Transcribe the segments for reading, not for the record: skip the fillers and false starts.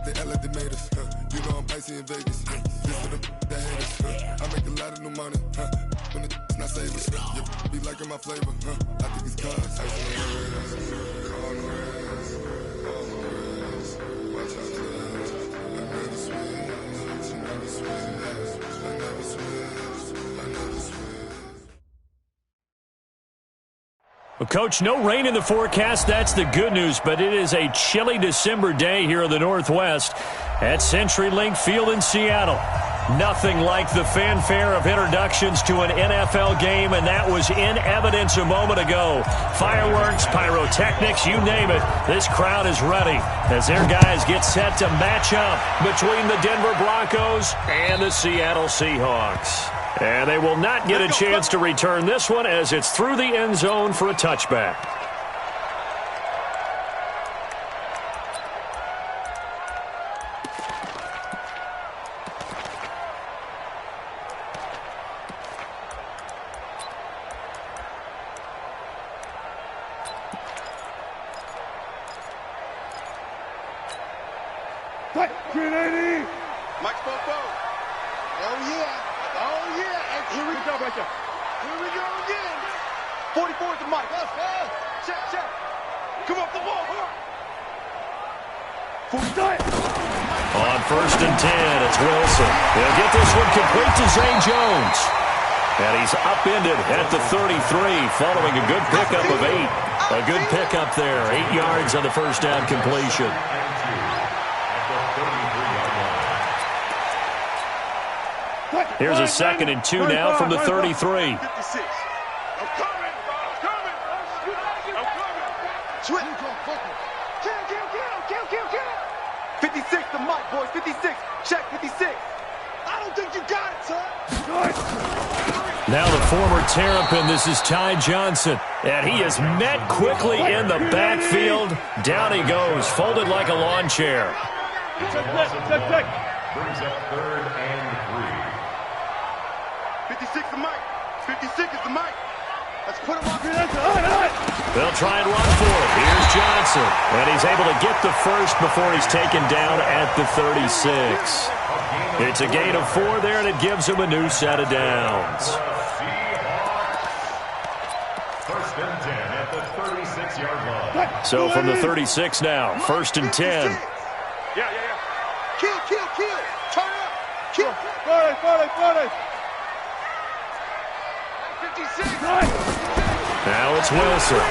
they act like they made us. You know I'm icy in Vegas. This for the that hate us. I make a lot of new money. When it's not savers. Yeah, be liking my flavor. I think it's cause. Ice on the red, on the res, on the res. Watch out to the house. I never switch. I never switch. I never switch. I never switch. Well, Coach, no rain in the forecast. That's the good news, but it is a chilly December day here in the Northwest at CenturyLink Field in Seattle. Nothing like the fanfare of introductions to an NFL game, and that was in evidence a moment ago. Fireworks, pyrotechnics, you name it. This crowd is ready as their guys get set to match up between the Denver Broncos and the Seattle Seahawks. And they will not get a chance to return this one as it's through the end zone for a touchback. Mike Popo. Oh, yeah. Oh, yeah. And here we go right there. Here we go again. 44 is the Mike. Let's go. Check, check. Come up the ball. On 1st and 10, it's Wilson. He'll get this one complete to Zay Jones. And he's upended at the 33 following a good pickup of 8. A good pickup there. 8 yards on the first down completion. Here's a 2nd and 2 now from the 33. 56. I'm coming. Switch. Kill. 56 to Mike, boys. 56. Check 56. I don't think you got it, son. Now the former Terrapin, this is Ty Johnson. And he is met quickly in the backfield. Down he goes, folded like a lawn chair. Check. Brings up 3rd and 3. 56 to Mike. 56 is the Mike. Let's put him up here. They'll try and run for it. Here's Johnson. And he's able to get the first before he's taken down at the 36. It's a gain of 4 there, and it gives him a new set of downs. 1st and 10 at the 36-yard line. So from the 36 now, 1st and 10. Yeah. Kill. Turn up. Kill. 40. 56. Now it's Wilson.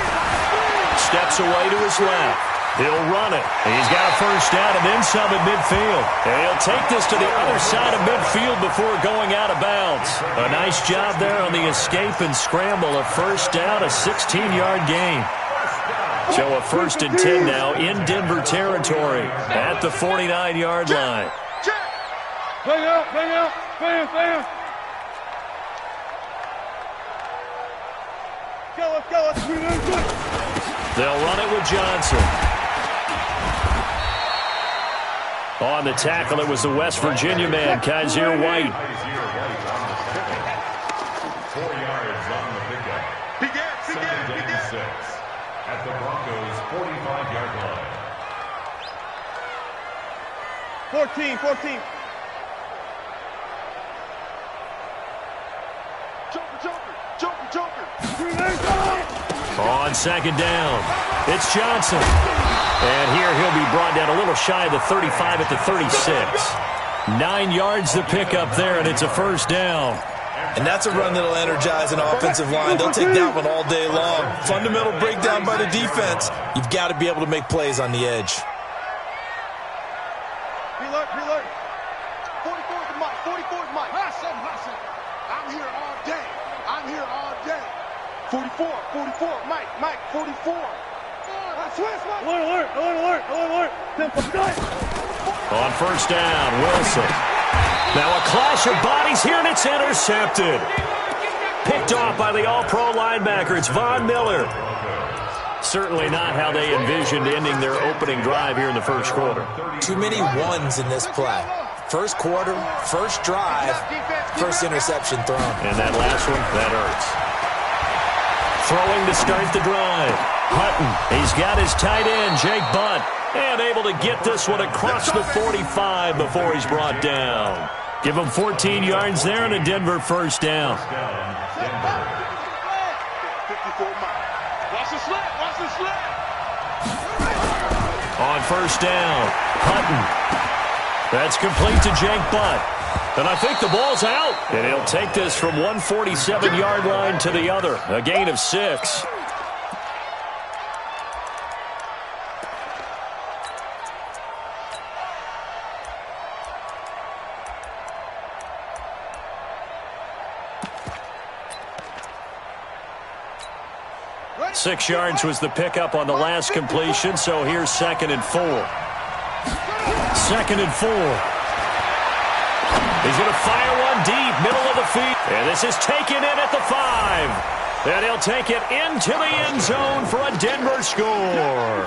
Steps away to his left. He'll run it. He's got a first down and then some at midfield. And he'll take this to the other side of midfield before going out of bounds. A nice job there on the escape and scramble. A first down, a 16-yard gain. So a 1st and 10 now in Denver territory at the 49-yard line. Bang out. Bam. Let's go. They'll run it with Johnson. On the tackle, it was the West Virginia man, Kaiser White. 4 yards on the pickup. Second and 6 at the Broncos' 45-yard line. 14. Joker. On 2nd down, it's Johnson. And here he'll be brought down a little shy of the 35 at the 36. 9 yards to pick up there, and it's a first down. And that's a run that'll energize an offensive line. They'll take that one all day long. Fundamental breakdown by the defense. You've got to be able to make plays on the edge. Reload. 44 is Mike. Hustle. I'm here all day. 44. Mike, 44. Alert. On first down, Wilson. Now a clash of bodies here, and it's intercepted. Picked off by the all-pro linebacker. It's Von Miller. Certainly not how they envisioned ending their opening drive here in the first quarter. Too many ones in this play. First quarter, first drive, first interception thrown. And that last one, that hurts. Throwing to start the drive. Hutton, he's got his tight end, Jake Butt, and able to get this one across the 45 before he's brought down. Give him 14 yards there and a Denver first down. On first down, Hutton. That's complete to Jake Butt. And I think the ball's out. And he'll take this from 147-yard line to the other. A gain of 6. Six yards was the pickup on the last completion, so here's 2nd and 4. 2nd and 4. He's going to fire one deep, middle of the field. And this is taken in at the 5. And he'll take it into the end zone for a Denver score.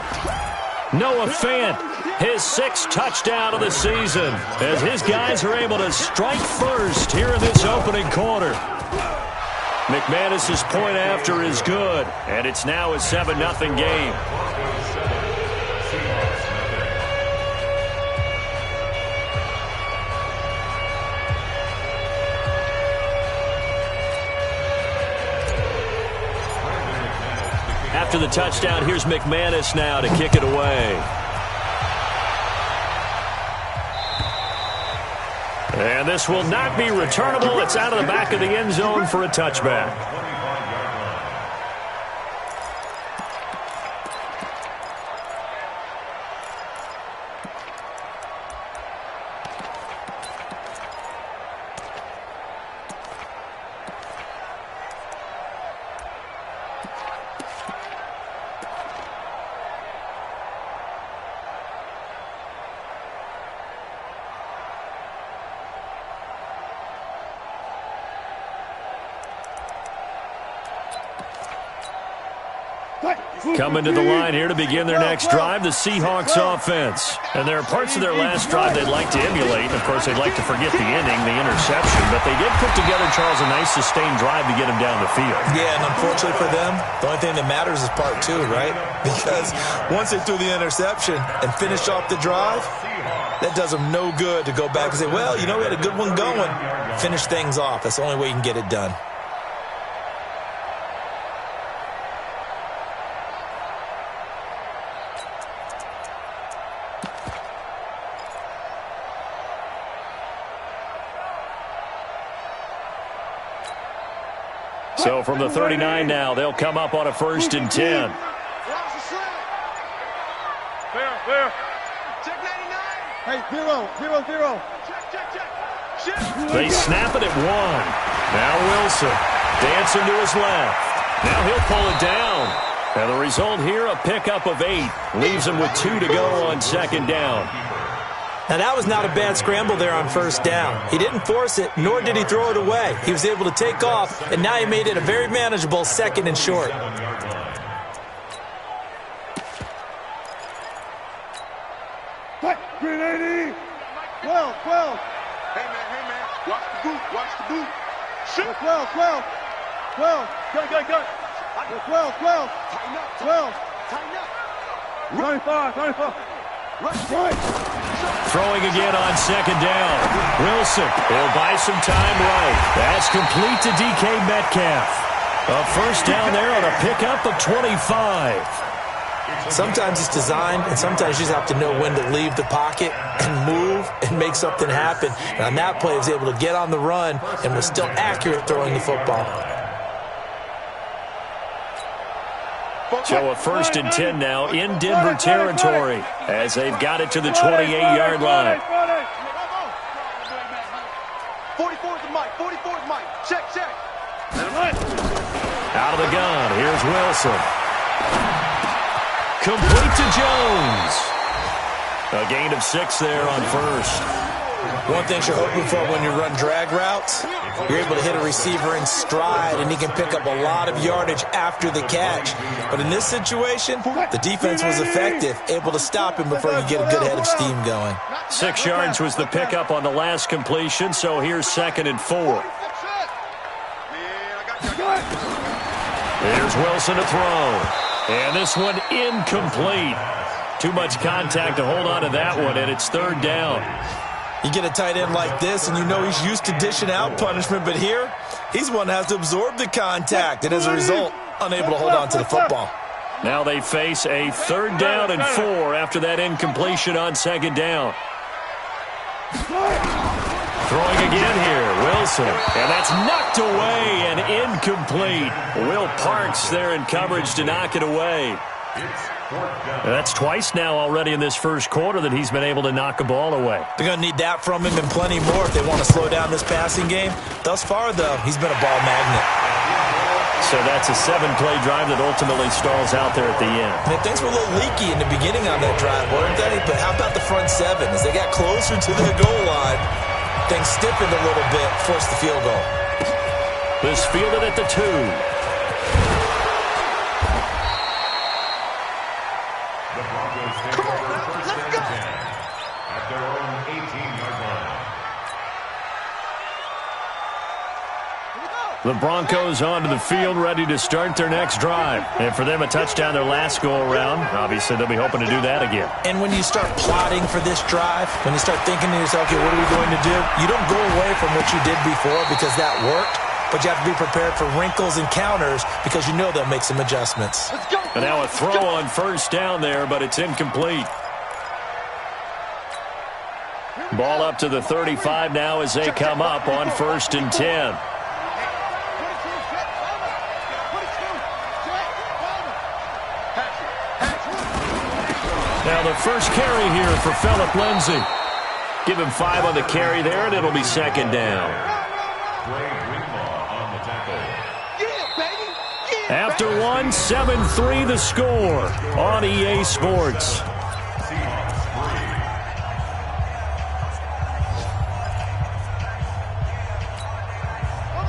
Noah Fant, his 6th touchdown of the season, as his guys are able to strike first here in this opening quarter. McManus's point after is good, and it's now a 7-0 game. After the touchdown, here's McManus now to kick it away. And this will not be returnable. It's out of the back of the end zone for a touchback. Coming to the line here to begin their next drive, the Seahawks offense. And there are parts of their last drive they'd like to emulate. Of course, they'd like to forget the ending, the interception. But they did put together, Charles, a nice sustained drive to get them down the field. Yeah, and unfortunately for them, the only thing that matters is part 2, right? Because once they threw the interception and finished off the drive, that does them no good to go back and say, well, you know, we had a good one going. Finish things off. That's the only way you can get it done. So from the 39 now, they'll come up on a 1st and 10. Hey, 0. They snap it at 1. Now Wilson dancing to his left. Now he'll pull it down. And the result here, a pickup of 8. Leaves him with 2 to go on 2nd down. Now, that was not a bad scramble there on 1st down. He didn't force it, nor did he throw it away. He was able to take off, and now he made it a very manageable 2nd and short. Green 80. 12. Hey, man. Watch the boot. Shoot. 12. Go. 12. Tighten up. 25. Right. Throwing again on 2nd down. Wilson will buy some time right. That's complete to DK Metcalf. A 1st down there on a pickup of 25. Sometimes it's designed, and sometimes you just have to know when to leave the pocket and move and make something happen. And on that play, he was able to get on the run and was still accurate throwing the football. So a 1st and 10 now in Denver territory as they've got it to the 28-yard line. 44's Mike. Check. Out of the gun, here's Wilson. Complete to Jones. A gain of 6 there on 1st. One thing you're hoping for when you run drag routes, you're able to hit a receiver in stride, and he can pick up a lot of yardage after the catch. But in this situation, the defense was effective, able to stop him before he could get a good head of steam going. 6 yards was the pickup on the last completion, so here's 2nd and 4. Here's Here's Wilson to throw. And this one incomplete. Too much contact to hold on to that one, and it's third down. You get a tight end like this, and you know he's used to dishing out punishment, but here, he's one that has to absorb the contact, and as a result, unable to hold on to the football. Now they face a third down and 4 after that incompletion on second down. Throwing again here, Wilson, and that's knocked away and incomplete. Will Parks there in coverage to knock it away. That's twice now already in this first quarter that he's been able to knock a ball away. They're going to need that from him and plenty more if they want to slow down this passing game. Thus far, though, he's been a ball magnet. So that's a 7-play drive that ultimately stalls out there at the end. And things were a little leaky in the beginning on that drive, weren't they? But how about the front seven? As they got closer to the goal line, things stiffened a little bit, forced the field goal. This fielded at the 2. The Broncos take over first and 10 at their own 18-yard line. The Broncos onto the field, ready to start their next drive. And for them, a touchdown their last go-around. Obviously, they'll be hoping to do that again. And when you start plotting for this drive, when you start thinking to yourself, okay, what are we going to do? You don't go away from what you did before because that worked, but you have to be prepared for wrinkles and counters because you know they'll make some adjustments. And now a throw on first down there, but it's incomplete. Ball up to the 35 now as they come up on first and 10. Now the first carry here for Phillip Lindsay. Give him 5 on the carry there, and it'll be second down. After one, 7-3 the score on EA Sports.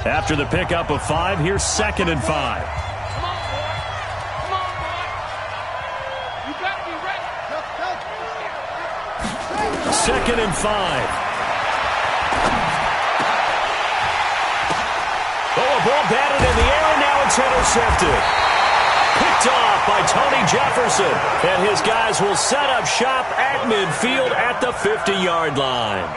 After the pickup of 5, here's second and 5. Second and 5. Oh, a ball batted in the air, and now it's intercepted. Picked off by Tony Jefferson. And his guys will set up shop at midfield at the 50-yard line.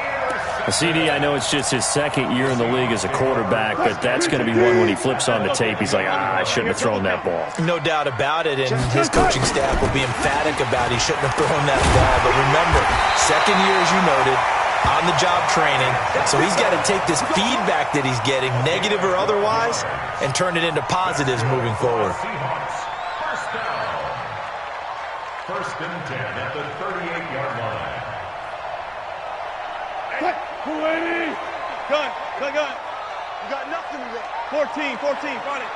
CD, I know it's just his second year in the league as a quarterback, but that's going to be one when he flips on the tape. He's like, I shouldn't have thrown that ball. No doubt about it, and his coaching staff will be emphatic about he shouldn't have thrown that ball. But remember, second year, as you noted, on-the-job training, so he's got to take this feedback that he's getting, negative or otherwise, and turn it into positives moving forward. First down. First and 10 at the 38-yard line. Gun. You got nothing to run. 14, run it.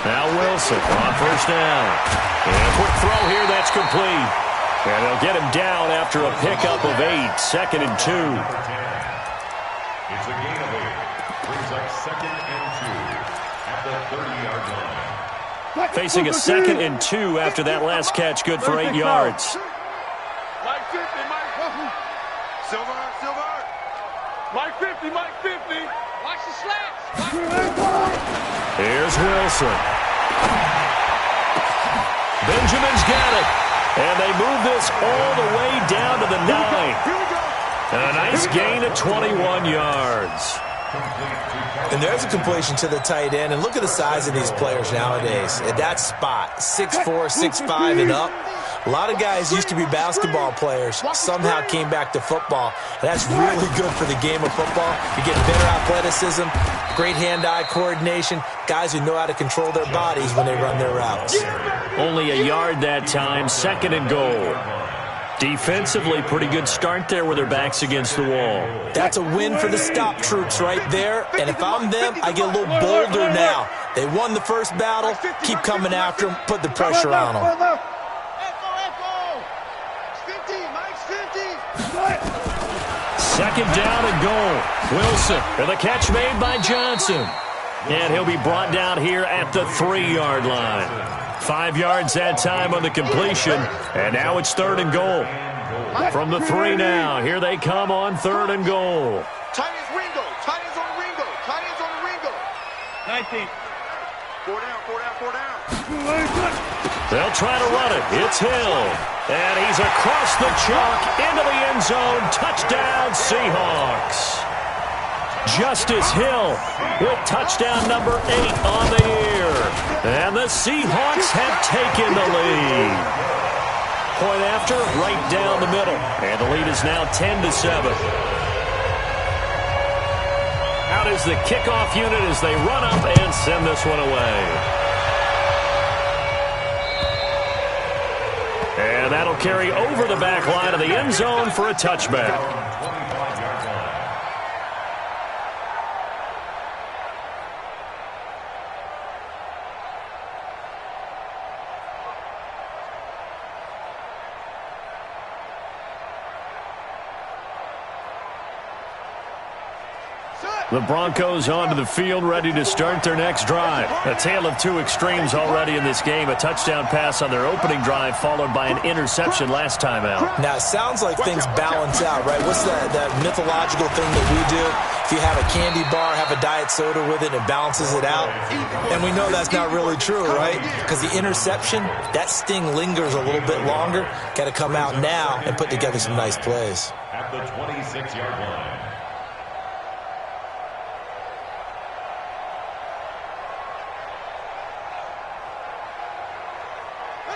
Now Wilson on first down. And a quick throw here, that's complete. And they'll get him down after a pickup of 8, second and 2. It's a gain of 8. Brings up second and 2 at the 30-yard line. Facing a second and 2 after that last catch, good for 8 yards. Mike 50, Mike 50. Silver. Mike 50. Watch the slats. Here's Wilson. Benjamin's got it. And they move this all the way down to the 9. And a nice gain of 21 yards. And there's a completion to the tight end. And look at the size of these players nowadays. At that spot, 6'4", 6'5", and up. A lot of guys used to be basketball players, somehow came back to football. That's really good for the game of football. You get better athleticism, great hand-eye coordination, guys who know how to control their bodies when they run their routes. Only a yard that time, second and goal. Defensively, pretty good start there with their backs against the wall. That's a win for the stop troops right there. And if I'm them, I get a little bolder now. They won the first battle. Keep coming after them. Put the pressure on them. Second down and goal. Wilson with a catch made by Johnson. And he'll be brought down here at the 3-yard line. 5 yards that time on the completion. And now it's third and goal. From the 3 now. Here they come on third and goal. Tight ends Ringo. Tight ends on Ringo. Tight ends 19. 4 down, 4 down, 4 down. They'll try to run it. It's Hill. And he's across the chalk into the end zone. Touchdown, Seahawks. Justice Hill with touchdown number 8 on the year. And the Seahawks have taken the lead. Point after, right down the middle. And the lead is now 10-7. Out is the kickoff unit as they run up and send this one away. And that'll carry over the back line of the end zone for a touchback. The Broncos onto the field, ready to start their next drive. A tale of two extremes already in this game. A touchdown pass on their opening drive, followed by an interception last time out. Now, it sounds like things balance out, right? What's that mythological thing that we do? If you have a candy bar, have a diet soda with it, it balances it out. And we know that's not really true, right? Because the interception, that sting lingers a little bit longer. Got to come out now and put together some nice plays. At the 26-yard line.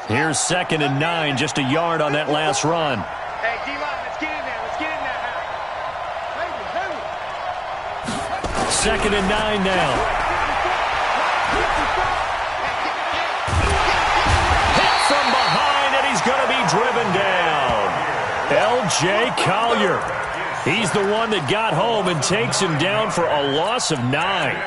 Here's 2nd and 9, just a yard on that last run. Hey, D-line, let's get in there. Let's get in there. 2nd and 9 now. Hit from behind, and he's going to be driven down. L.J. Collier. He's the one that got home and takes him down for a loss of 9.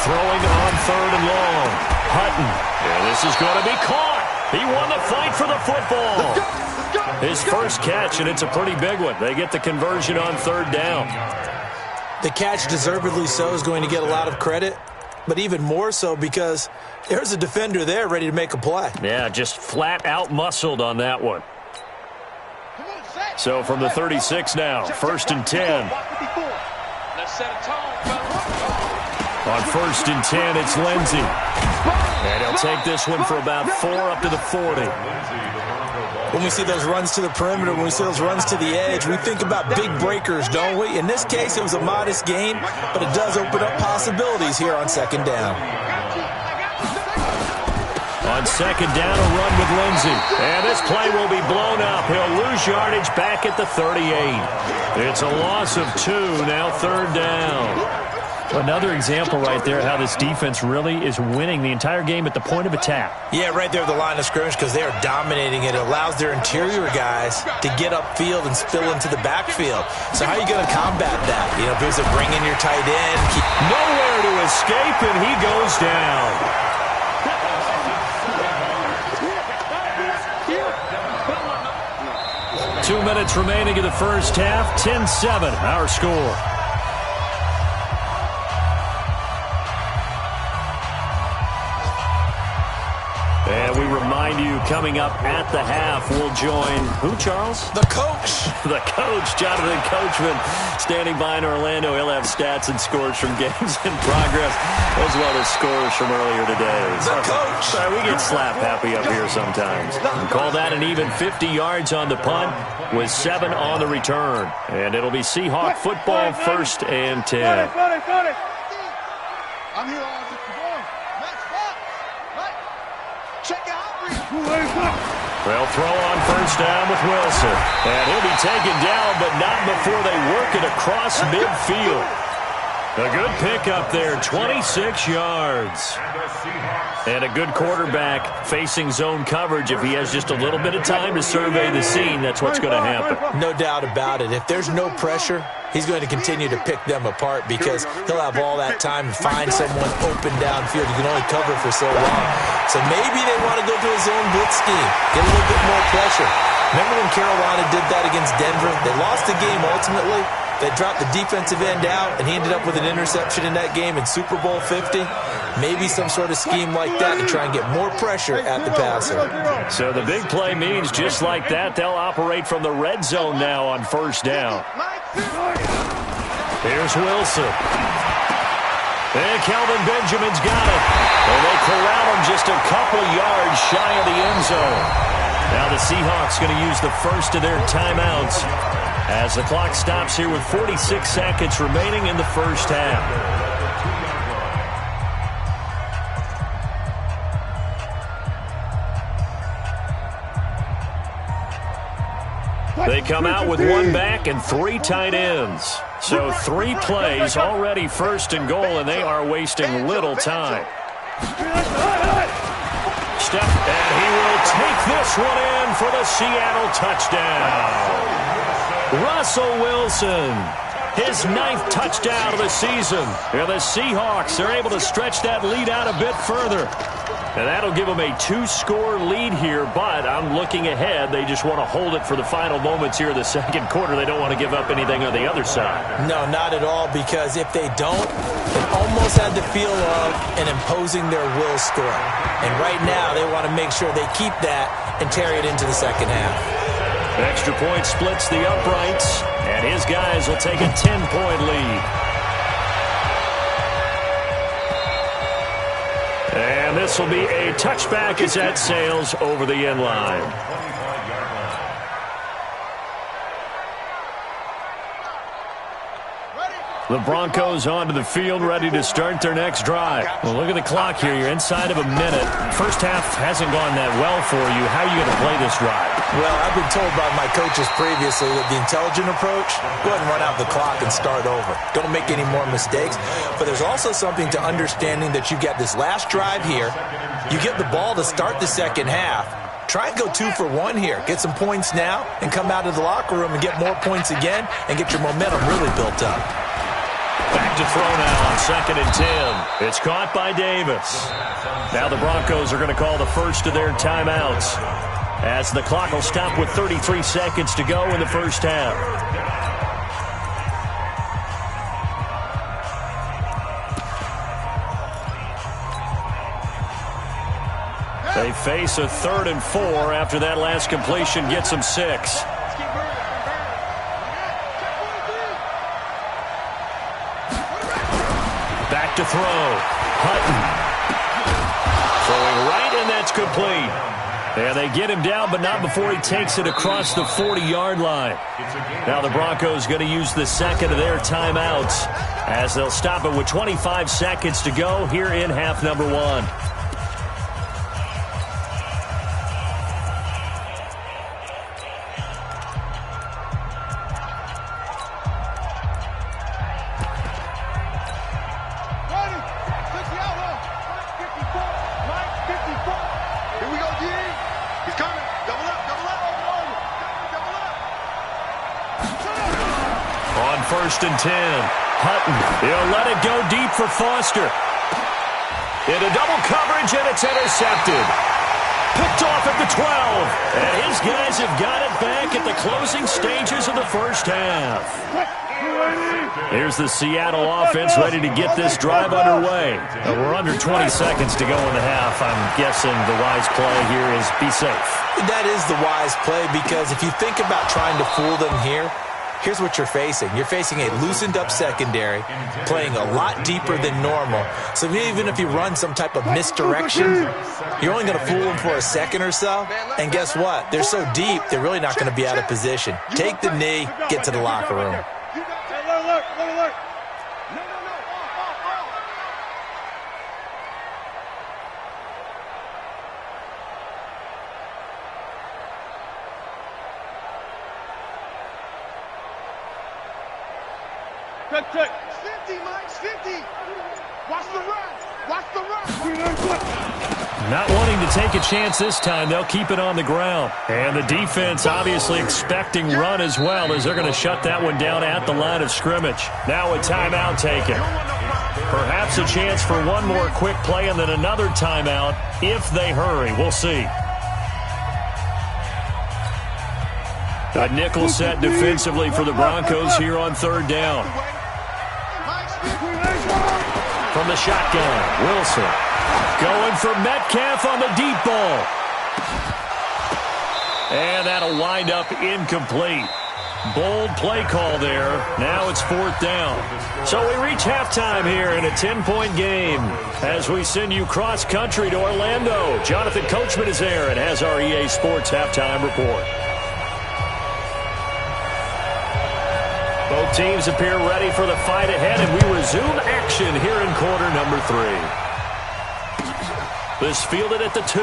Throwing on 3rd and long. Hutton. And this is going to be caught. He won the fight for the football. His first catch, and it's a pretty big one. They get the conversion on 3rd down. The catch, deservedly so, is going to get a lot of credit, but even more so because there's a defender there ready to make a play. Yeah, just flat out muscled on that one. So from the 36 now, 1st and 10. Let's set a tone, fellas. On 1st and 10, it's Lindsey. And he'll take this one for about 4 up to the 40. When we see those runs to the perimeter, when we see those runs to the edge, we think about big breakers, don't we? In this case, it was a modest gain, but it does open up possibilities here on 2nd down. On 2nd down, a run with Lindsey. And this play will be blown up. He'll lose yardage back at the 38. It's a loss of 2, now 3rd down. Another example right there how this defense really is winning the entire game at the point of attack. Yeah, right there at the line of scrimmage because they are dominating it. It allows their interior guys to get upfield and spill into the backfield. So how are you going to combat that? You know, because of bringing your tight end. Nowhere to escape, and he goes down. Two minutes remaining in the first half. 10-7, our score. And we remind you, coming up at the half, we'll join who, Charles? The coach. The coach, Jonathan Coachman, standing by in Orlando. He'll have stats and scores from games in progress, as well as scores from earlier today. The coach. Sorry, we get slap happy up here sometimes. We call that an even 50 yards on the punt with 7 on the return. And it'll be Seahawk football, 1st and 10. I'm here all the time. Check out. They'll throw on 1st down with Wilson. And he'll be taken down, but not before they work it across midfield. A good pickup there, 26 yards. And a good quarterback facing zone coverage. If he has just a little bit of time to survey the scene, that's what's going to happen. No doubt about it. If there's no pressure, he's going to continue to pick them apart because he'll have all that time to find someone open downfield. You can only cover for so long. So maybe they want to go to a zone blitz scheme, get a little bit more pressure. Remember when Carolina did that against Denver? They lost the game ultimately. They dropped the defensive end out, and he ended up with an interception in that game in Super Bowl 50. Maybe some sort of scheme like that to try and get more pressure at the passer. So the big play means just like that, they'll operate from the red zone now on first down. Here's Wilson. And Kelvin Benjamin's got it. And they corral him just a couple yards shy of the end zone. Now the Seahawks going to use the first of their timeouts as the clock stops here with 46 seconds remaining in the first half. They come out with one back and three tight ends. So 3 plays already first and goal, and they are wasting little time. Step, and he will take this one in for the Seattle touchdown. Russell Wilson, his 9th touchdown of the season. And the Seahawks are able to stretch that lead out a bit further. And that'll give them a 2-score lead here, but I'm looking ahead. They just want to hold it for the final moments here in the second quarter. They don't want to give up anything on the other side. No, not at all, because if they don't, it almost had the feel of an imposing their will score. And right now, they want to make sure they keep that and carry it into the second half. Extra point splits the uprights, and his guys will take a 10-point lead. And this will be a touchback as that sails over the end line. The Broncos onto the field, ready to start their next drive. Well, look at the clock here. You're inside of a minute. First half hasn't gone that well for you. How are you going to play this drive? Well, I've been told by my coaches previously that the intelligent approach, go ahead and run out the clock and start over. Don't make any more mistakes. But there's also something to understanding that you get this last drive here. You get the ball to start the second half. Try and go 2 for 1 here. Get some points now and come out of the locker room and get more points again and get your momentum really built up. Back to throw now on 2nd and 10. It's caught by Davis. Now the Broncos are going to call the first of their timeouts as the clock will stop with 33 seconds to go in the first half. They face a 3rd and 4 after that last completion gets them 6. Back to throw. Hutton. Throwing right, and that's complete. And they get him down, but not before he takes it across the 40-yard line. Now the Broncos going to use the second of their timeouts as they'll stop it with 25 seconds to go here in half number 1. First and 10. Hutton. He'll let it go deep for Foster. Into double coverage, and it's intercepted. Picked off at the 12. And his guys have got it back at the closing stages of the first half. Here's the Seattle offense ready to get this drive underway. We're under 20 seconds to go in the half. I'm guessing the wise play here is be safe. That is the wise play, because if you think about trying to fool them here, here's what you're facing. You're facing a loosened-up secondary, playing a lot deeper than normal. So even if you run some type of misdirection, you're only going to fool them for a second or so. And guess what? They're so deep, they're really not going to be out of position. Take the knee, get to the locker room. Check. 50, Mike, 50. Watch the run. Watch the run. Not wanting to take a chance this time, they'll keep it on the ground. And the defense obviously expecting run as well, as they're going to shut that one down at the line of scrimmage. Now a timeout taken. Perhaps a chance for one more quick play and then another timeout if they hurry. We'll see. A nickel set defensively for the Broncos here on third down. From the shotgun, Wilson going for Metcalf on the deep ball. And that'll wind up incomplete. Bold play call there. Now it's fourth down. So we reach halftime here in a 10-point game as we send you cross-country to Orlando. Jonathan Coachman is there and has our EA Sports halftime report. Both teams appear ready for the fight ahead, and we resume action here in quarter number 3. This fielded at the 2.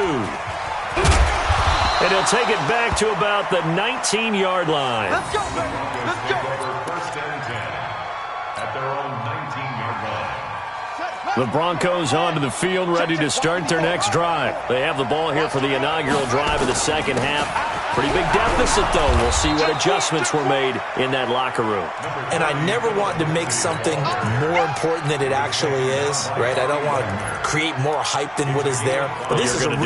And he'll take it back to about the 19-yard line. Let's go, baby. Let's go. First and 10 at their own 19-yard line. The Broncos onto the field, ready to start their next drive. They have the ball here for the inaugural drive of the second half. Pretty big deficit, though. We'll see what adjustments were made in that locker room. And I never want to make something more important than it actually is, right? I don't want to create more hype than what is there. But this is I'm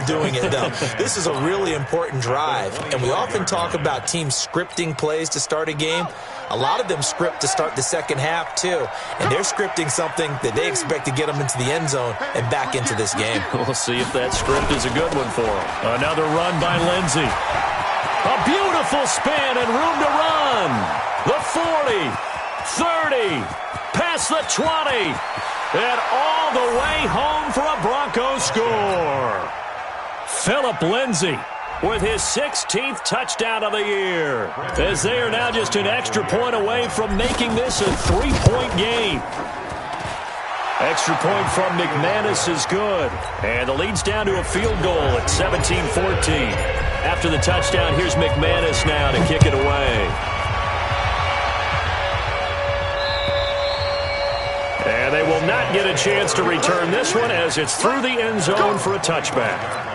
doing it, though. This is a really important drive. And we often talk about teams scripting plays to start a game. A lot of them script to start the second half, too. And they're scripting something that they expect to get them into the end zone and back into this game. We'll see if that script is a good one for them. Another run by Lindsey. A beautiful spin and room to run. The 40, 30, past the 20, and all the way home for a Broncos score. Philip Lindsey with his 16th touchdown of the year, as they are now just an extra point away from making this a 3-point game. Extra point from McManus is good, and the lead's down to a field goal at 17-14. After the touchdown, here's McManus now to kick it away. And they will not get a chance to return this one as it's through the end zone for a touchback.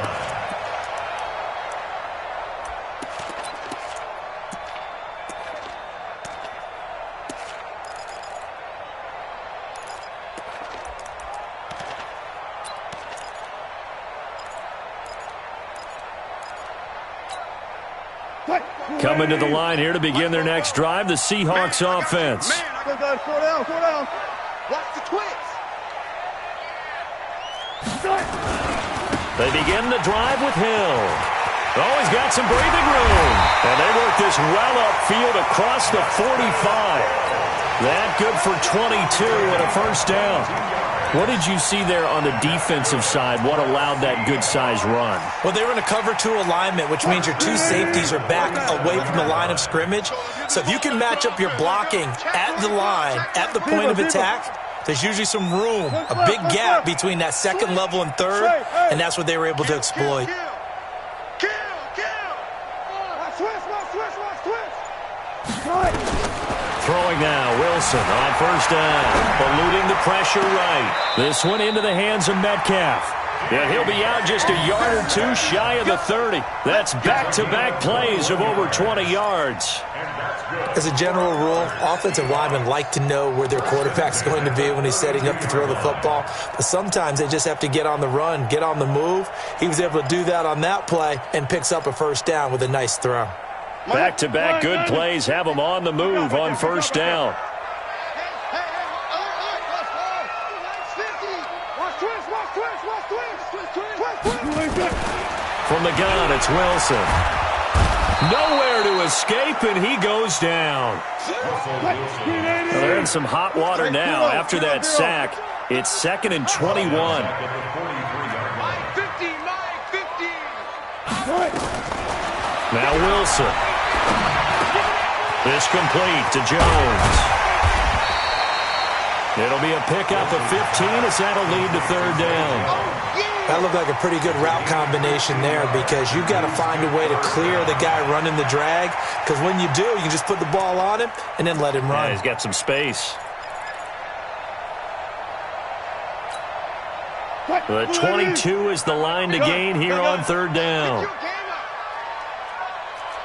Coming to the line here to begin their next drive, the Seahawks offense. Go down. Watch the twist. They begin the drive with Hill. Oh, he's got some breathing room. And they work this well upfield across the 45. That good for 22 and a first down. What did you see there on the defensive side? What allowed that good-sized run? Well, they were in a cover 2 alignment, which means your 2 safeties are back away from the line of scrimmage. So if you can match up your blocking at the line, at the point of attack, there's usually some room, a big gap between that second level and third, and that's what they were able to exploit. Throwing now, Wilson on first down, eluding the pressure right. This one into the hands of Metcalf. And he'll be out just a yard or 2 shy of the 30. That's back-to-back plays of over 20 yards. As a general rule, offensive linemen like to know where their quarterback's going to be when he's setting up to throw the football. But sometimes they just have to get on the run, get on the move. He was able to do that on that play and picks up a first down with a nice throw. Back-to-back good plays have them on the move on first down. From the gun, it's Wilson. Nowhere to escape, and he goes down. Well, they're in some hot water now after that sack. It's 2nd and 21. Now Wilson. This complete to Jones. It'll be a pickup of 15 as that'll lead to third down. That looked like a pretty good route combination there because you've got to find a way to clear the guy running the drag, because when you do, you can just put the ball on him and then let him run. Yeah, he's got some space. The 22 is the line to gain here on third down.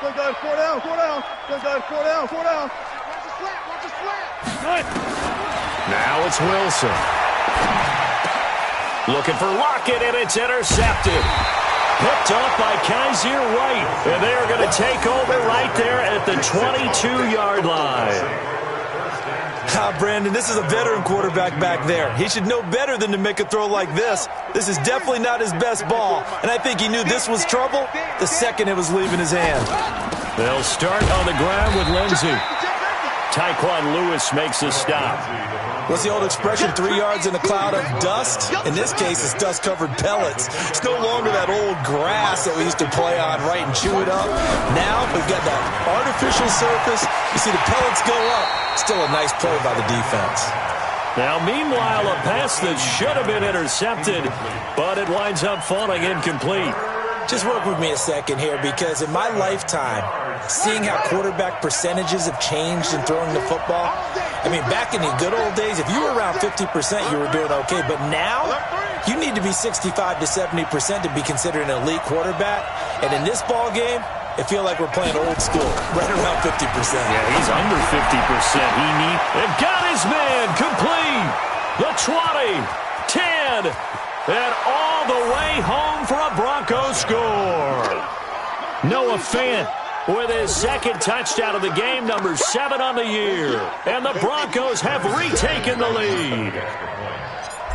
Go down. Watch the slap. Now it's Wilson. Looking for Lockett, and it's intercepted. Picked off by Kaiser White. And they are going to take over right there at the 22-yard line. Brandon, this is a veteran quarterback back there. He should know better than to make a throw like this. This is definitely not his best ball, and I think he knew this was trouble the second it was leaving his hand. They'll start on the ground with Lindsey. Tyquan Lewis makes a stop. What's the old expression, 3 yards in a cloud of dust? In this case, it's dust-covered pellets. It's no longer that old grass that we used to play on, right, and chew it up. Now we've got that artificial surface. You see the pellets go up. Still a nice play by the defense. Now, meanwhile, a pass that should have been intercepted, but it winds up falling incomplete. Just work with me a second here, because in my lifetime, seeing how quarterback percentages have changed in throwing the football, I mean, back in the good old days, if you were around 50%, you were doing okay. But now, you need to be 65 to 70% to be considered an elite quarterback. And in this ball game, I feel like we're playing old school, right around 50%. Yeah, he's under 50%. They've got his man complete. The 20, 10, and all the way home for a Broncos score. Noah Fant with his second touchdown of the game, number 7 on the year. And the Broncos have retaken the lead.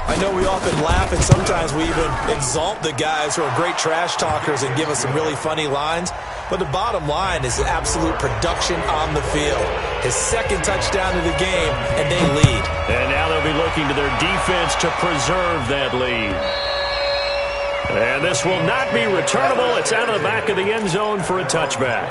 I know we often laugh, and sometimes we even exalt the guys who are great trash talkers and give us some really funny lines. But the bottom line is absolute production on the field. His second touchdown of the game, and they lead. And now they'll be looking to their defense to preserve that lead. And this will not be returnable. It's out of the back of the end zone for a touchback.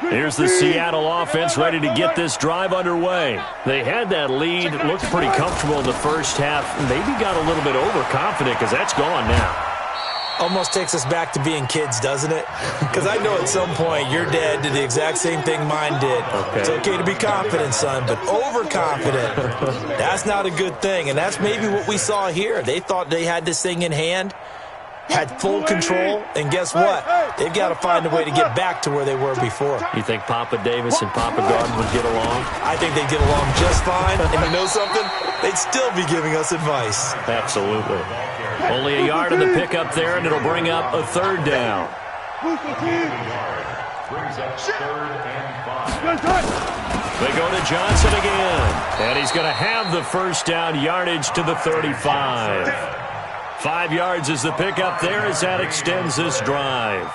Here's the Seattle offense ready to get this drive underway. They had that lead, looked pretty comfortable in the first half. Maybe got a little bit overconfident because that's gone now. Almost takes us back to being kids, doesn't it? Because I know at some point your dad did the exact same thing mine did. Okay. It's okay to be confident, son, but overconfident, that's not a good thing. And that's maybe what we saw here. They thought they had this thing in hand, had full control, and guess what? They've got to find a way to get back to where they were before. You think Papa Davis and Papa Garden would get along? I think they'd get along just fine, and you know something? They'd still be giving us advice. Absolutely. Only a yard in the pickup there, and it'll bring up a third down. Brings up 3rd and 5. They go to Johnson again, and he's going to have the first down, yardage to the 35. 5 yards is the pickup there as that extends this drive.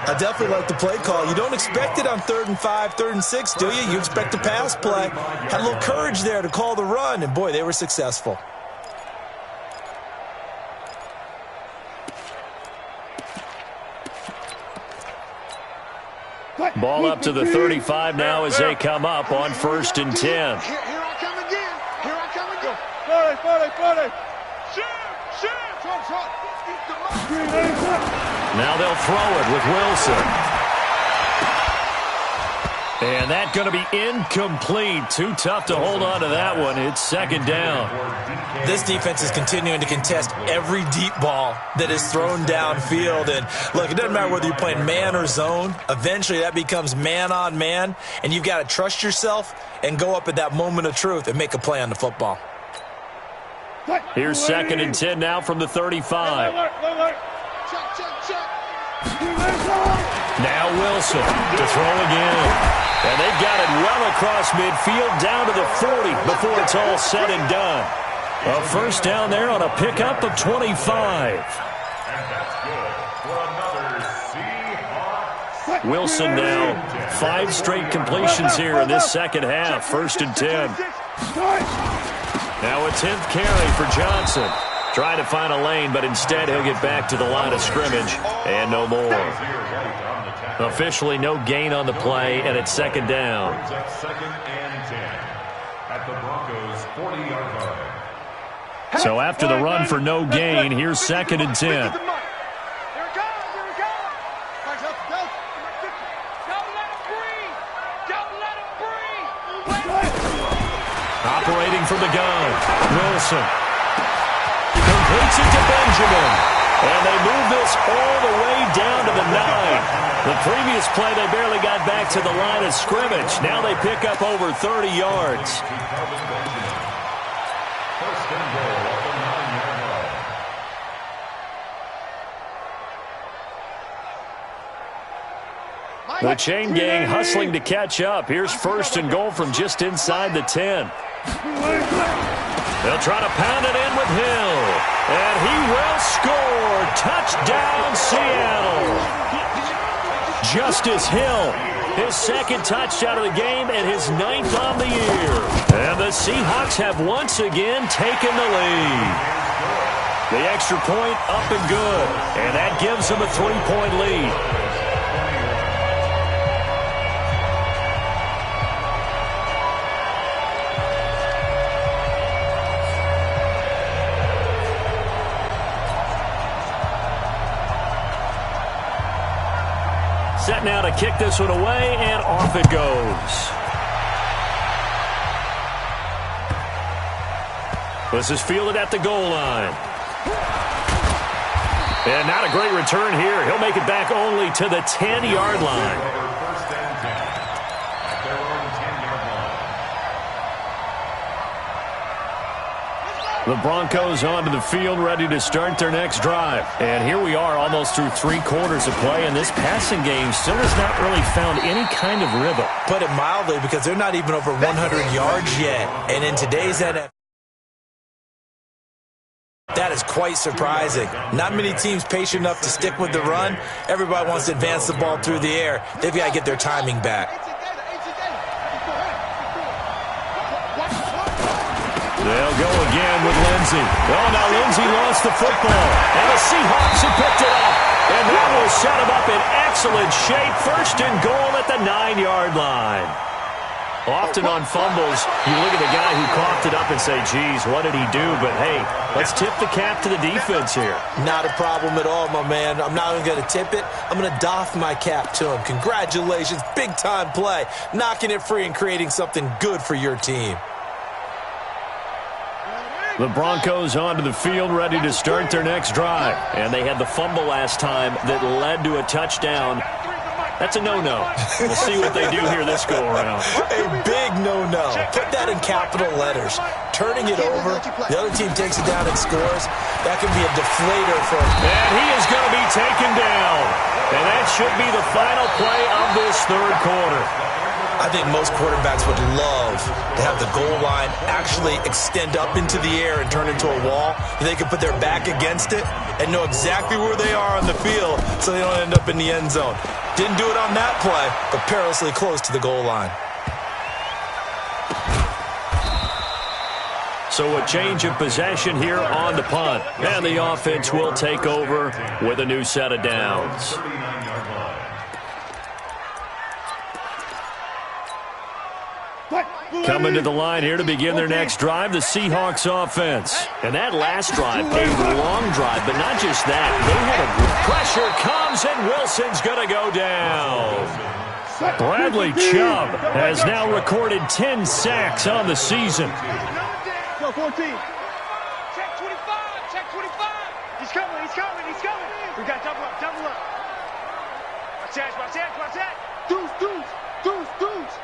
I definitely like the play call. You don't expect it on 3rd and 5, 3rd and 6, do you? You expect a pass play. Had a little courage there to call the run, and boy, they were successful. Ball up to the 35 now as they come up on 1st and 10. Here I come again. Here I come again. Buddy. Shoot. Now they'll throw it with Wilson. And that's going to be incomplete. Too tough to hold on to that one. It's 2nd down. This defense is continuing to contest every deep ball that is thrown downfield. And look, it doesn't matter whether you're playing man or zone. Eventually that becomes man on man. And you've got to trust yourself and go up at that moment of truth and make a play on the football. Here's 2nd and 10 now from the 35. Now Wilson to throw again. And they've got it well across midfield down to the 40 before it's all said and done. A first down there on a pickup of 25. And that's good for another Seahawks. Wilson now 5 straight completions here in this second half. 1st and 10. Now a 10th carry for Johnson. Trying to find a lane, but instead he'll get back to the line of scrimmage and no more. Officially no gain on the play, and it's 2nd down. 2nd and 10 at the Broncos' 40-yard line. So after the run for no gain, here's 2nd and 10. Operating from the gun, Wilson completes it to Benjamin. And they move this all the way down to the 9. The previous play, they barely got back to the line of scrimmage. Now they pick up over 30 yards. First and goal at the 9-yard line. The chain gang hustling to catch up. Here's first and goal from just inside the 10. They'll try to pound it in with Hill. And he will score. Touchdown, Seattle. Justice Hill, his second touchdown of the game and his 9th on the year. And the Seahawks have once again taken the lead. The extra point up and good. And that gives them a 3-point lead. Set now to kick this one away, and off it goes. This is fielded at the goal line. And not a great return here. He'll make it back only to the 10-yard line. First and 10 at their own 10-yard line. The Broncos onto the field, ready to start their next drive. And here we are almost through 3 quarters of play, and this passing game still has not really found any kind of rhythm. Put it mildly, because they're not even over 100 yards yet. And in today's NFL, that is quite surprising. Not many teams patient enough to stick with the run. Everybody wants to advance the ball through the air. They've got to get their timing back. They'll go again with Lindsey. Oh, now Lindsey lost the football. And the Seahawks have picked it up. And that will set him up in excellent shape. First and goal at the 9-yard line. Often on fumbles, you look at the guy who coughed it up and say, geez, what did he do? But, hey, let's tip the cap to the defense here. Not a problem at all, my man. I'm not even going to tip it. I'm going to doff my cap to him. Congratulations. Big-time play. Knocking it free and creating something good for your team. The Broncos onto the field, ready to start their next drive. And they had the fumble last time that led to a touchdown. That's a no-no. We'll see what they do here this go-around. A big no-no. Put that in capital letters. Turning it over, the other team takes it down and scores. That can be a deflator for him. And he is going to be taken down. And that should be the final play of this third quarter. I think most quarterbacks would love to have the goal line actually extend up into the air and turn into a wall. They can put their back against it and know exactly where they are on the field so they don't end up in the end zone. Didn't do it on that play, but perilously close to the goal line. So a change of possession here on the punt. And the offense will take over with a new set of downs. Coming to the line here to begin their next drive, the Seahawks offense. And that last drive, a long drive, but not just that. They had a pressure comes, and Wilson's going to go down. Bradley Chubb has now recorded 10 sacks on the season. Go 14. Check 25, check 25. He's coming, he's coming, he's coming. We got double up, double up. Watch that, watch that, watch that. Deuce, deuce, deuce, deuce.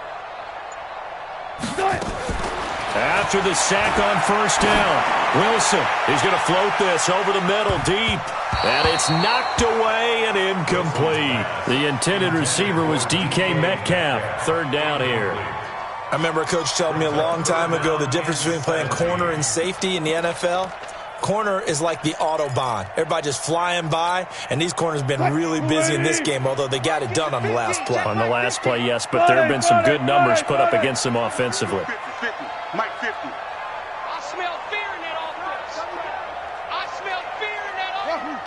After the sack on first down, Wilson is going to float this over the middle deep. And it's knocked away and incomplete. The intended receiver was DK Metcalf. Third down here. I remember a coach telling me a long time ago the difference between playing corner and safety in the NFL. Corner is like the Autobahn. Everybody just flying by, and these corners have been really busy in this game, although they got it done on the last play. On the last play, yes, but there have been some good numbers put up against them offensively. 50, 50. Mike 50. I smell fear in that offense. I smell fear in that offense.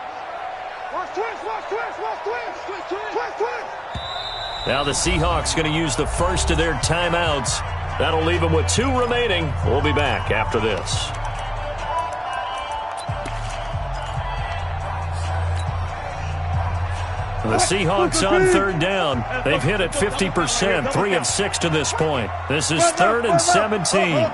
Watch twist, watch twist, watch twist, twist, twist, twist. Now the Seahawks going to use the first of their timeouts. That'll leave them with 2 remaining. We'll be back after this. The Seahawks on third down. They've hit it 50%, 3 of 6 to this point. This is 3rd and 17.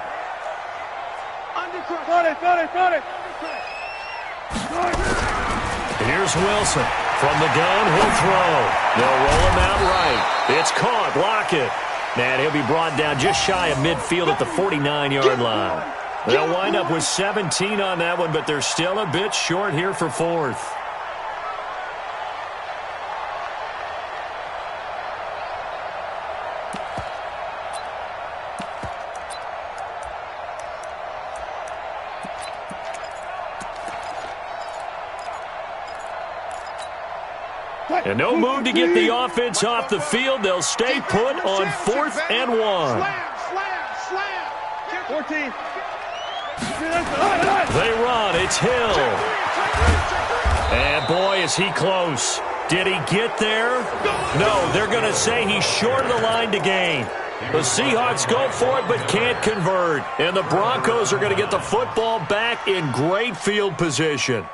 Here's Wilson. From the gun, he'll throw. They'll roll him out right. It's caught. Lockett. And he'll be brought down just shy of midfield at the 49-yard line. They'll wind up with 17 on that one, but they're still a bit short here for fourth. And no move to get the offense off the field. They'll stay put on 4th and 1. Slam. 14. They run. It's Hill. And boy, is he close. Did he get there? No, they're going to say he's short of the line to gain. The Seahawks go for it but can't convert. And the Broncos are going to get the football back in great field position.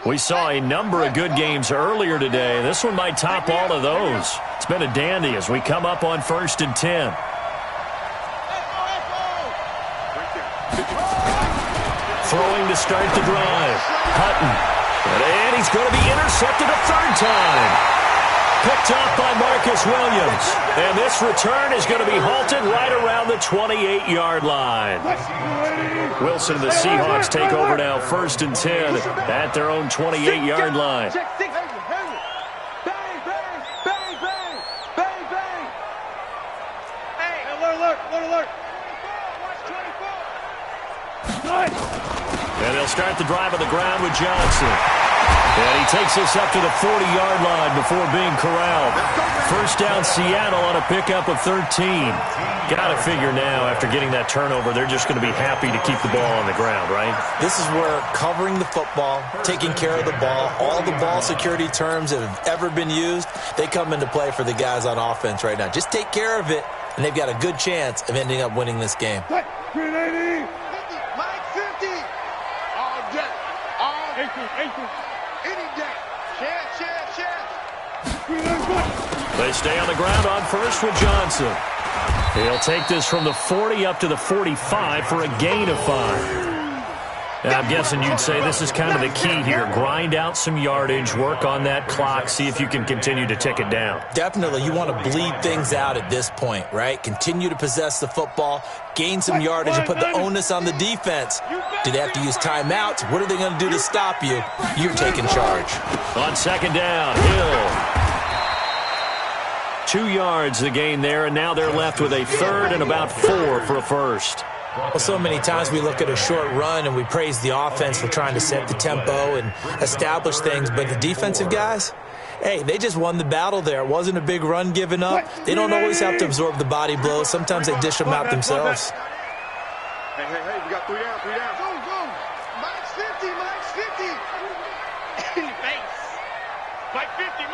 We saw a number of good games earlier today. This one might top all of those. It's been a dandy as we come up on 1st and 10. Throwing to start the drive. Hutton. And he's going to be intercepted a third time. Picked off by Marcus Williams. And this return is going to be halted right around the 28-yard line. Wilson and the Seahawks take over now, 1st and 10 at their own 28-yard line. And they'll start the drive on the ground with Johnson. And he takes us up to the 40-yard line before being corralled. First down, Seattle on a pickup of 13. Got to figure now, after getting that turnover, they're just going to be happy to keep the ball on the ground, right? This is where covering the football, taking care of the ball, all the ball security terms that have ever been used, they come into play for the guys on offense right now. Just take care of it, and they've got a good chance of ending up winning this game. 380. Mike 50. All day. All 18. Any day. Chance. They stay on the ground on first with Johnson. He'll take this from the 40 up to the 45 for a gain of 5. Now, I'm guessing you'd say this is kind of the key here. Grind out some yardage, work on that clock, see if you can continue to tick it down. Definitely. You want to bleed things out at this point, right? Continue to possess the football, gain some yardage, and put the onus on the defense. Do they have to use timeouts? What are they going to do to stop you? You're taking charge. On second down, Hill. 2 yards the gain there, and now they're left with a third and about 4 for a first. Well, so many times we look at a short run and we praise the offense for trying to set the tempo and establish things, but the defensive guys, hey, they just won the battle there. It wasn't a big run given up. They don't always have to absorb the body blows. Sometimes they dish them out themselves. Hey, we got 3 down. Go. Mike's 50. Face. Mike 50.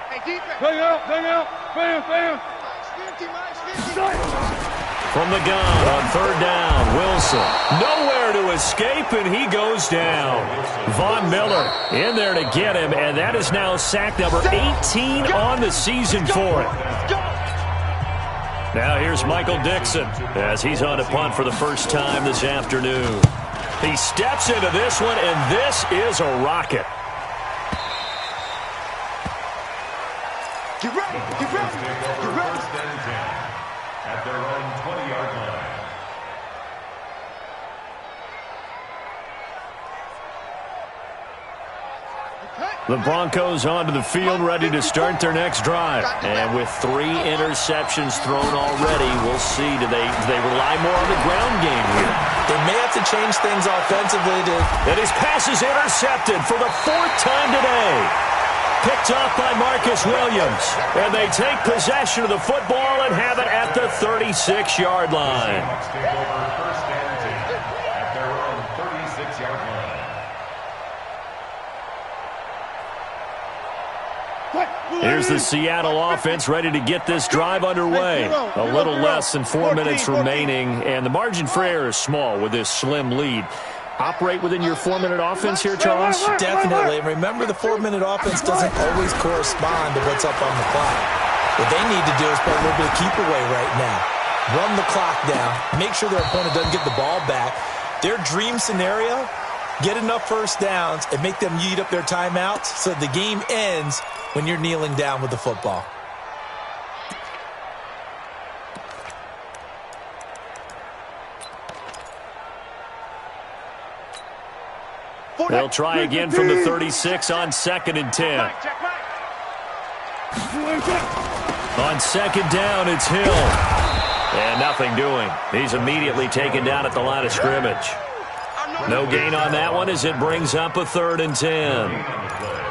Hey, defense. Bang out. Bam. Mike's 50. From the gun on third down, Wilson. Nowhere to escape, and he goes down. Von Miller in there to get him, and that is now sack number 18 on the season for him. Now here's Michael Dixon as he's on a punt for the first time this afternoon. He steps into this one, and this is a rocket. Get ready. First and 10 at their own 20-yard line. The Broncos onto the field, ready to start their next drive. And with 3 interceptions thrown already, we'll see. Do they rely more on the ground game here? They may have to change things offensively. And his pass is intercepted for the 4th time today. Picked off by Marcus Williams. And they take possession of the football and have it at the 36-yard line. Take over first and 10 at their own 36-yard line. Here's the Seattle offense ready to get this drive underway. A little less than 4 minutes remaining, and the margin for error is small with this slim lead. Operate within your 4-minute offense here, Charles? Definitely. Remember, the 4-minute offense doesn't always correspond to what's up on the clock. What they need to do is play a little bit of keep away right now. Run the clock down. Make sure their opponent doesn't get the ball back. Their dream scenario, get enough first downs and make them eat up their timeouts so the game ends when you're kneeling down with the football. They'll try again from the 36 on 2nd and 10. On 2nd down, it's Hill. And nothing doing. He's immediately taken down at the line of scrimmage. No gain on that one as it brings up a 3rd and 10.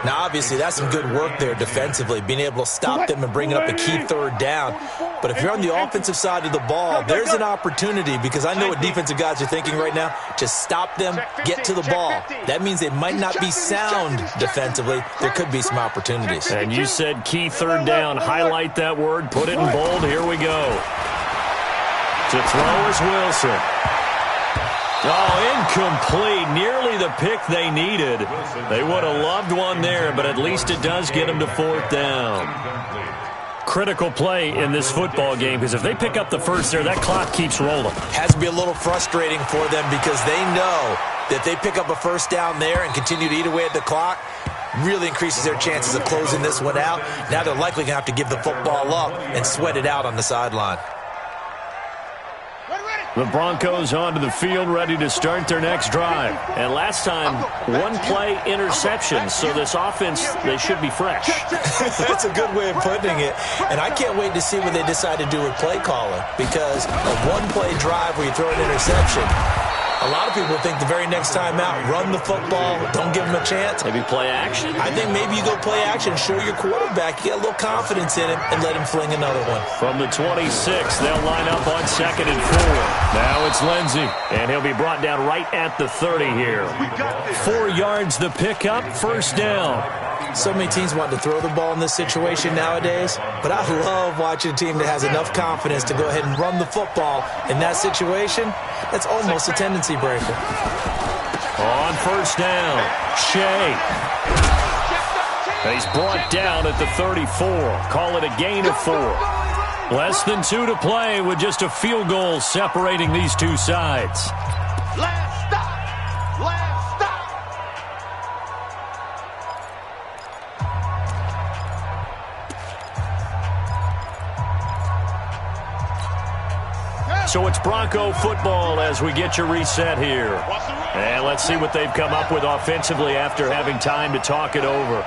Now, obviously, that's some good work there defensively, being able to stop them and bringing up a key 3rd down. But if you're on the offensive side of the ball, there's an opportunity, because I know what defensive guys are thinking right now. Just stop them, get to the ball. That means they might not be sound defensively. There could be some opportunities. And you said key 3rd down. Highlight that word. Put it in bold. Here we go. To throw is Wilson. Oh, incomplete. Nearly the pick they needed. They would have loved one there, but at least it does get them to 4th down. Critical play in this football game, because if they pick up the first there, that clock keeps rolling. Has to be a little frustrating for them, because they know that they pick up a first down there and continue to eat away at the clock, really increases their chances of closing this one out. Now they're likely going to have to give the football up and sweat it out on the sideline. The Broncos onto the field, ready to start their next drive. And last time, one-play interception, so this offense, they should be fresh. That's a good way of putting it. And I can't wait to see what they decide to do with play calling, because a one-play drive where you throw an interception, a lot of people think the very next time out, run the football, don't give them a chance. Maybe play action? I think maybe you go play action, show your quarterback, you get a little confidence in him, and let him fling another one. From the 26, they'll line up on 2nd and 4. Now it's Lindsey, and he'll be brought down right at the 30 here. 4 yards the pickup, 1st down. So many teams want to throw the ball in this situation nowadays, but I love watching a team that has enough confidence to go ahead and run the football. In that situation, that's almost a tendency breaker. On 1st down, Shea. He's brought down at the 34. Call it a gain of 4. Less than 2 to play with just a field goal separating these two sides. Last stop! Last stop! So it's Bronco football as we get your reset here. And let's see what they've come up with offensively after having time to talk it over.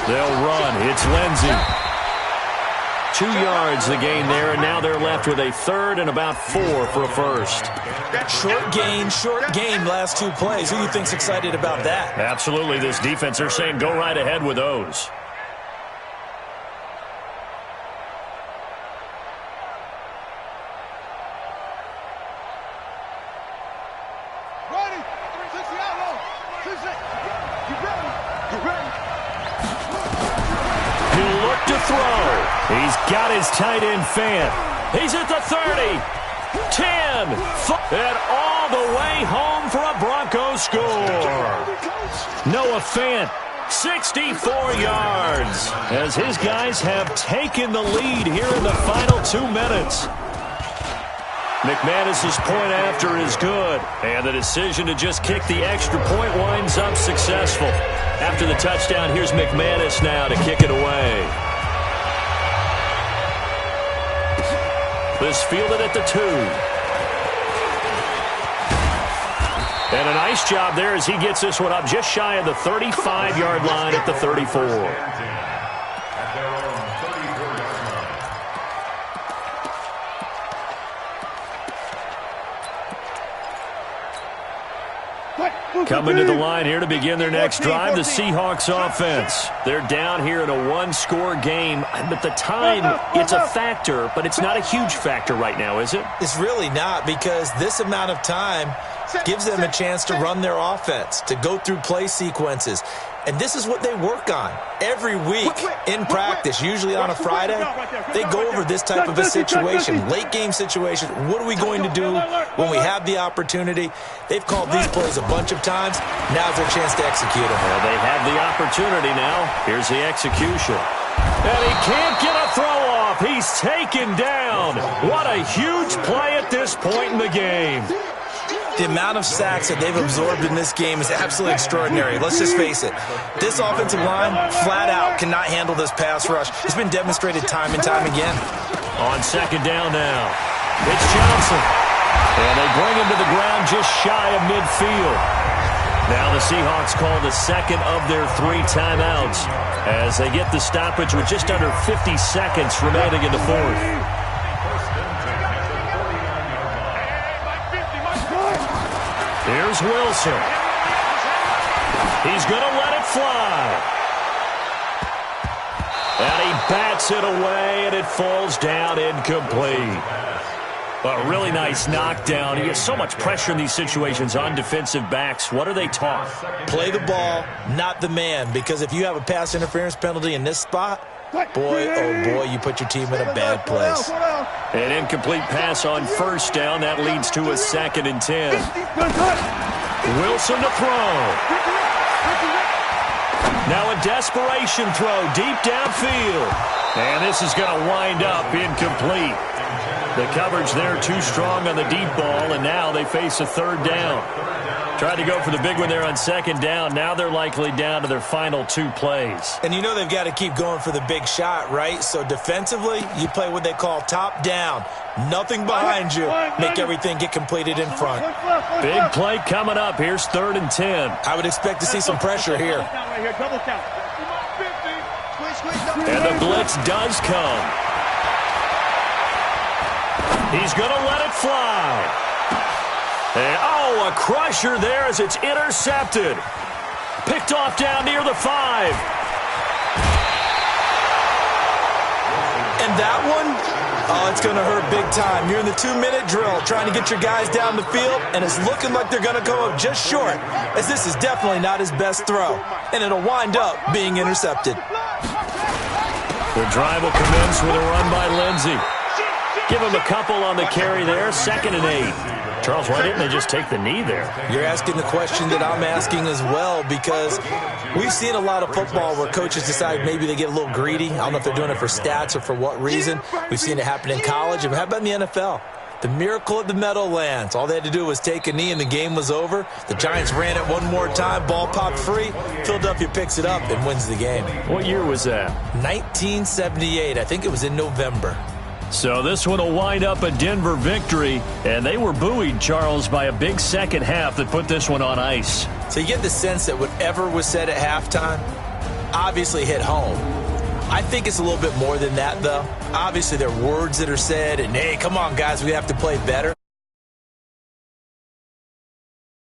They'll run. It's Lindsey. 2 yards the gain there, and now they're left with a 3rd and about 4 for a 1st. Short gain, last 2 plays. Who do you think's excited about that? Absolutely. This defense, they're saying go right ahead with those. He's got his tight end fan. He's at the 30, 10, and all the way home for a Broncos score. Noah Fant, 64 yards, as his guys have taken the lead here in the final 2 minutes. McManus's point after is good, and the decision to just kick the extra point winds up successful. After the touchdown, here's McManus now to kick it away. This fielded at the 2. And a nice job there as he gets this one up just shy of the 35-yard line at the 34. Coming to the line here to begin their next drive, the Seahawks offense. They're down here in a 1-score game, but the time, it's a factor, but it's not a huge factor right now, is it? It's really not, because this amount of time, gives them a chance to run their offense, to go through play sequences. And this is what they work on every week in practice, usually on a Friday. They go over this type of a situation, late-game situation. What are we going to do when we have the opportunity? They've called these plays a bunch of times. Now's their chance to execute them. Well, they have the opportunity now. Here's the execution. And he can't get a throw off. He's taken down. What a huge play at this point in the game. The amount of sacks that they've absorbed in this game is absolutely extraordinary. Let's just face it. This offensive line, flat out, cannot handle this pass rush. It's been demonstrated time and time again. On second down now, it's Johnson. And they bring him to the ground just shy of midfield. Now the Seahawks call the second of their 3 timeouts as they get the stoppage with just under 50 seconds remaining in the fourth. Here's Wilson. He's going to let it fly. And he bats it away, and it falls down incomplete. A really nice knockdown. He gets so much pressure in these situations on defensive backs. What are they taught? Play the ball, not the man, because if you have a pass interference penalty in this spot, boy, oh boy, you put your team in a bad place. An incomplete pass on first down. That leads to a 2nd and 10. Wilson to throw. Now a desperation throw deep downfield. And this is going to wind up incomplete. The coverage there too strong on the deep ball, and now they face a 3rd down. Tried to go for the big one there on 2nd down. Now they're likely down to their final 2 plays. And you know they've got to keep going for the big shot, right? So defensively, you play what they call top down. Nothing behind you. Make everything get completed in front. Big play coming up. Here's 3rd and 10. I would expect to see some pressure here. And the blitz does come. He's going to let it fly. And, oh, a crusher there as it's intercepted. Picked off down near the 5. And that one, oh, it's going to hurt big time. You're in the 2-minute drill trying to get your guys down the field, and it's looking like they're going to go up just short, as this is definitely not his best throw. And it'll wind up being intercepted. The drive will commence with a run by Lindsey. Give him a couple on the carry there. 2nd and 8. Charles, why didn't they just take the knee there? You're asking the question that I'm asking as well, because we've seen a lot of football where coaches decide maybe they get a little greedy. I don't know if they're doing it for stats or for what reason. We've seen it happen in college. And how about in the NFL? The miracle of the Meadowlands. All they had to do was take a knee and the game was over. The Giants ran it one more time. Ball popped free. Philadelphia picks it up and wins the game. What year was that? 1978. I think it was in November. So this one will wind up a Denver victory, and they were buoyed, Charles, by a big second half that put this one on ice. So you get the sense that whatever was said at halftime obviously hit home. I think it's a little bit more than that, though. Obviously, there are words that are said, and, hey, come on, guys, we have to play better.